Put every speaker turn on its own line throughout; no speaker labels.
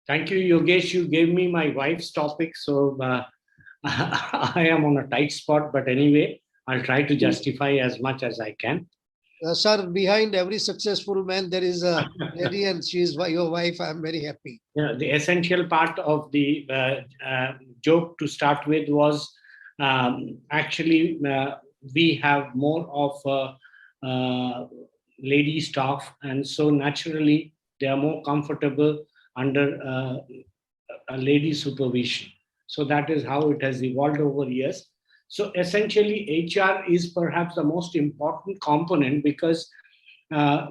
Thank you, Yogesh. You gave me my wife's topic, so I am on a tight spot. But anyway, I'll try to justify as much as I can.
Sir, behind every successful man, there is a lady, and she is your wife. I am very happy.
Yeah, the essential part of the joke to start with was actually we have more of lady staff, and so naturally they are more comfortable under a lady supervision. So that is how it has evolved over years. So essentially, HR is perhaps the most important component because uh,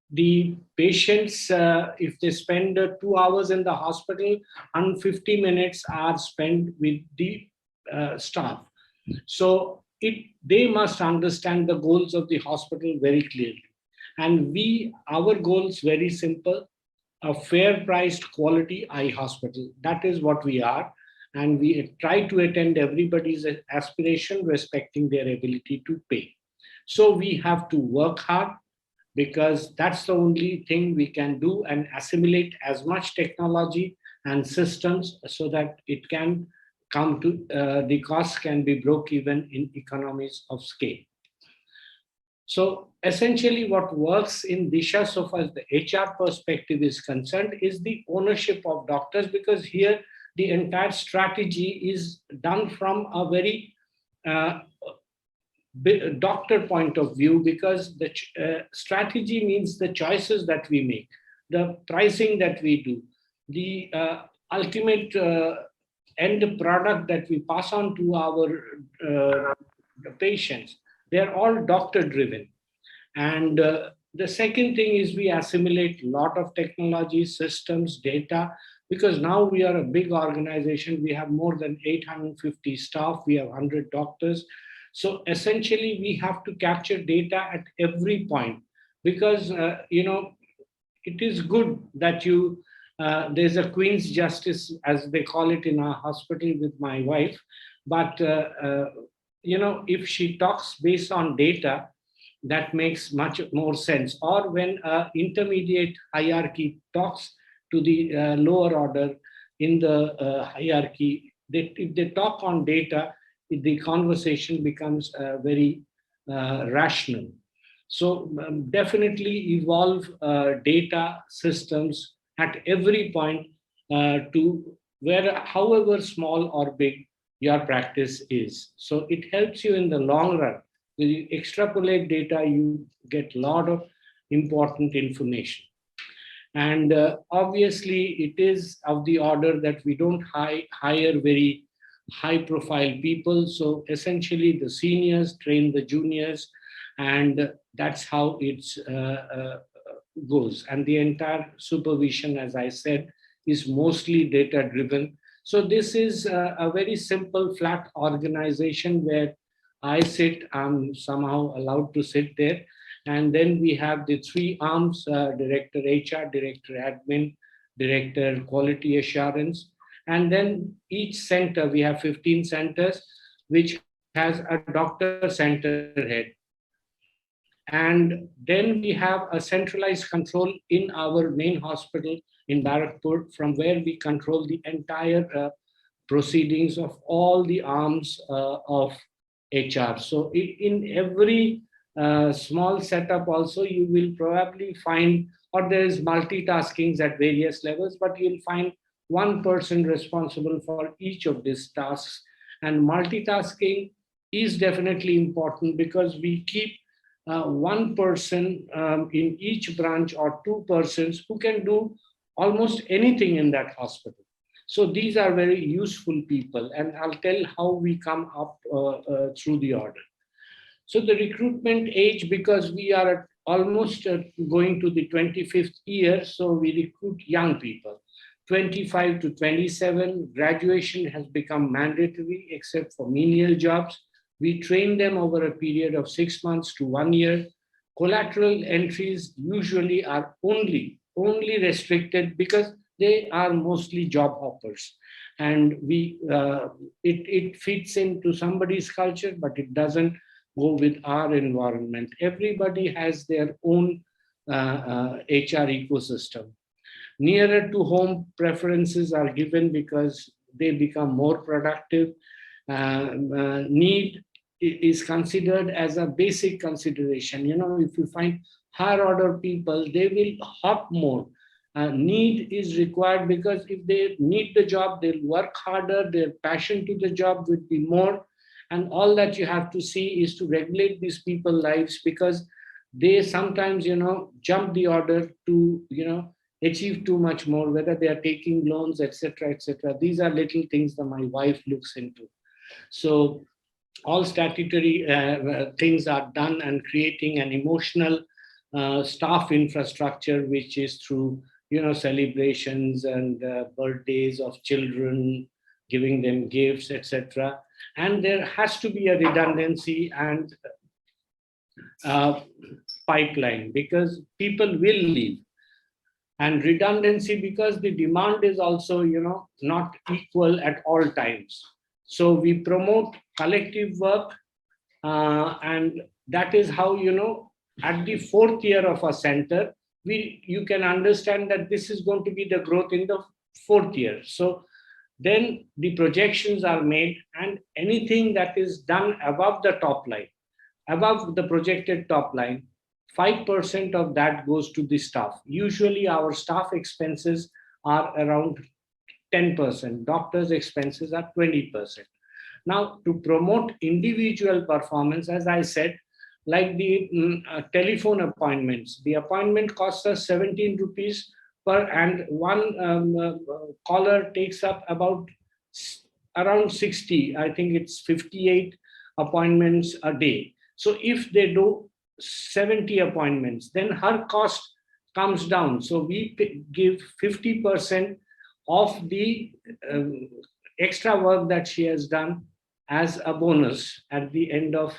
the patients, if they spend 2 hours in the hospital, 150 minutes are spent with the staff. So they must understand the goals of the hospital very clearly. And our goals very simple: a fair priced quality eye hospital. That is what we are. And we try to attend everybody's aspiration, respecting their ability to pay. So we have to work hard, because that's the only thing we can do, and assimilate as much technology and systems so that it can come to the cost can be broke even in economies of scale. So essentially what works in Disha so far as the HR perspective is concerned is the ownership of doctors, because here the entire strategy is done from a very uh, doctor point of view, because the strategy means the choices that we make, the pricing that we do, the ultimate end product that we pass on to our patients. They're all doctor driven. And the second thing is we assimilate a lot of technology, systems, data, because now we are a big organization. We have more than 850 staff. We have 100 doctors. So essentially, we have to capture data at every point, because, it is good that there's a Queen's Justice, as they call it in our hospital with my wife. But, if she talks based on data, that makes much more sense. Or when intermediate hierarchy talks to the lower order in the hierarchy, if they talk on data, the conversation becomes very rational. So definitely evolve data systems at every point to where, however small or big your practice is. So it helps you in the long run. When you extrapolate data, you get a lot of important information. And obviously, it is of the order that we don't hire very high profile people. So essentially, the seniors train the juniors, and that's how it goes. And the entire supervision, as I said, is mostly data driven. So this is a very simple, flat organization where I sit, I'm somehow allowed to sit there. And then we have the three arms, Director HR, Director Admin, Director Quality Assurance. And then each center, we have 15 centers, which has a doctor center head. And then we have a centralized control in our main hospital in Barakpur, from where we control the entire proceedings of all the arms of HR. So in every small setup also, you will probably find, or there is multitaskings at various levels, but you'll find one person responsible for each of these tasks. And multitasking is definitely important, because we keep one person in each branch, or two persons who can do almost anything in that hospital. So these are very useful people, and I'll tell how we come up through the order. So the recruitment age, because we are almost going to the 25th year, so we recruit young people. 25 to 27, graduation has become mandatory except for menial jobs. We train them over a period of 6 months to 1 year. Collateral entries usually are only restricted because they are mostly job hoppers. And it fits into somebody's culture, but it doesn't go with our environment. Everybody has their own HR ecosystem. Nearer to home preferences are given because they become more productive. Need is considered as a basic consideration. If you find higher order people, they will hop more. Need is required because if they need the job, they'll work harder, their passion to the job would be more. And all that you have to see is to regulate these people's lives, because they sometimes, jump the order to, achieve too much more, whether they are taking loans, etc., etc. These are little things that my wife looks into. So all statutory things are done, and creating an emotional staff infrastructure, which is through, celebrations and birthdays of children, giving them gifts, etc. And there has to be a redundancy and pipeline, because people will leave. And redundancy because the demand is also, not equal at all times. So we promote collective work, and that is how, at the 4th year of a center, you can understand that this is going to be the growth in the 4th year. So then the projections are made, and anything that is done above the top line, above the projected top line, 5% of that goes to the staff. Usually our staff expenses are around 10%. Doctors' expenses are 20%. Now, to promote individual performance, as I said, like the telephone appointments, the appointment costs us 17 rupees per, and one caller takes up about around 60, I think it's 58 appointments a day. So if they do 70 appointments, then her cost comes down. So we give 50% of the extra work that she has done as a bonus at the end of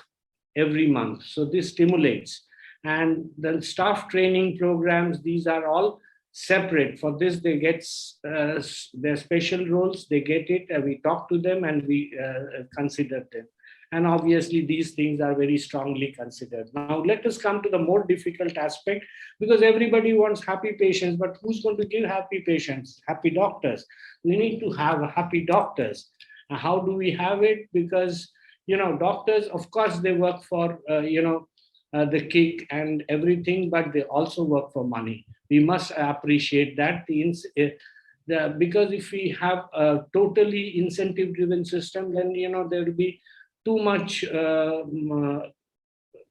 every month. So this stimulates. And the staff training programs, these are all separate. For this, they get their special roles, they get it, and we talk to them and we consider them. And obviously, these things are very strongly considered. Now, let us come to the more difficult aspect, because everybody wants happy patients, but who's going to give happy patients? Happy doctors. We need to have happy doctors. How do we have it? Because, doctors, of course, they work for, the kick and everything, but they also work for money. We must appreciate that. Because if we have a totally incentive-driven system, then, there will be too much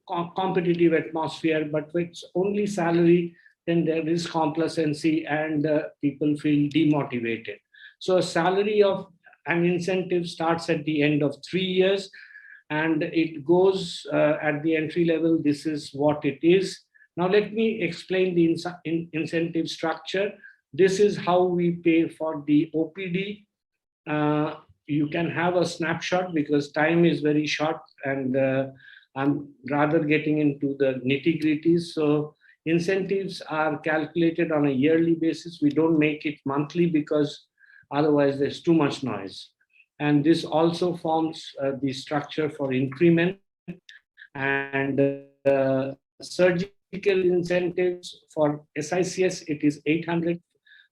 competitive atmosphere. But with only salary, then there is complacency and people feel demotivated. So a salary of an incentive starts at the end of 3 years, and it goes at the entry level. This is what it is. Now let me explain the incentive structure. This is how we pay for the OPD. You can have a snapshot because time is very short, and I'm rather getting into the nitty-gritties. So incentives are calculated on a yearly basis. We don't make it monthly because otherwise there's too much noise. And this also forms the structure for increment. And surgical incentives for SICS, it is 800,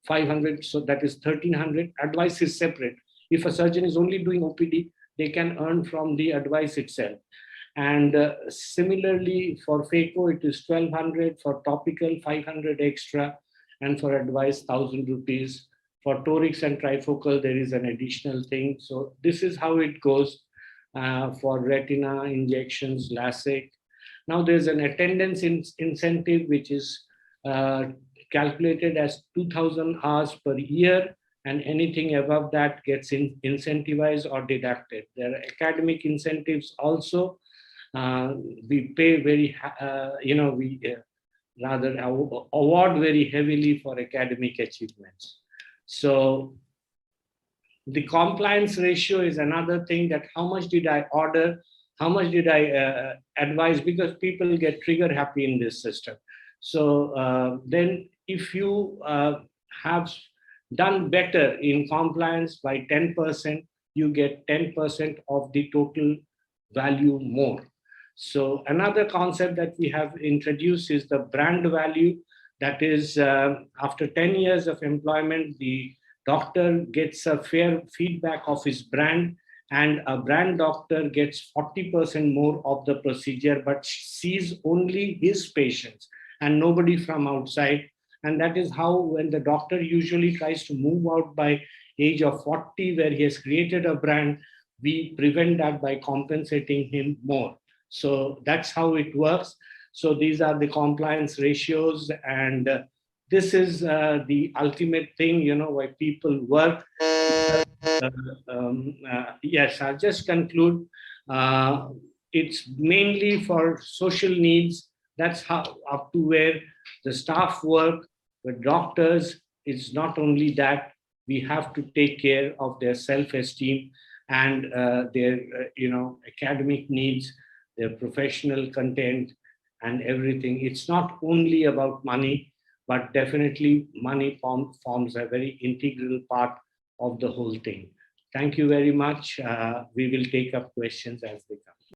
500, so that is 1300. Advice is separate. If a surgeon is only doing OPD, they can earn from the advice itself. And similarly, for phaco, it is 1200, for topical, 500 extra, and for advice, 1000 rupees. For torics and trifocal, there is an additional thing. So this is how it goes for retina, injections, LASIK. Now there's an attendance incentive, which is calculated as 2000 hours per year, and anything above that gets incentivized or deducted. There are academic incentives also. We pay very, we rather award very heavily for academic achievements. So the compliance ratio is another thing, that how much did I order, how much did I advise, because people get trigger happy in this system. So then if you have done better in compliance by 10%, you get 10% of the total value more. So another concept that we have introduced is the brand value. That is, after 10 years of employment, the doctor gets a fair feedback of his brand, and a brand doctor gets 40% more of the procedure, but sees only his patients and nobody from outside. And that is how, when the doctor usually tries to move out by age of 40, where he has created a brand, we prevent that by compensating him more. So that's how it works. So these are the compliance ratios, and this is the ultimate thing, why people work. Yes, I'll just conclude. It's mainly for social needs. That's how, up to where the staff work, the doctors. It's not only that, we have to take care of their self-esteem and their academic needs, their professional content, and everything. It's not only about money, but definitely money forms a very integral part of the whole thing. Thank you very much. We will take up questions as they come.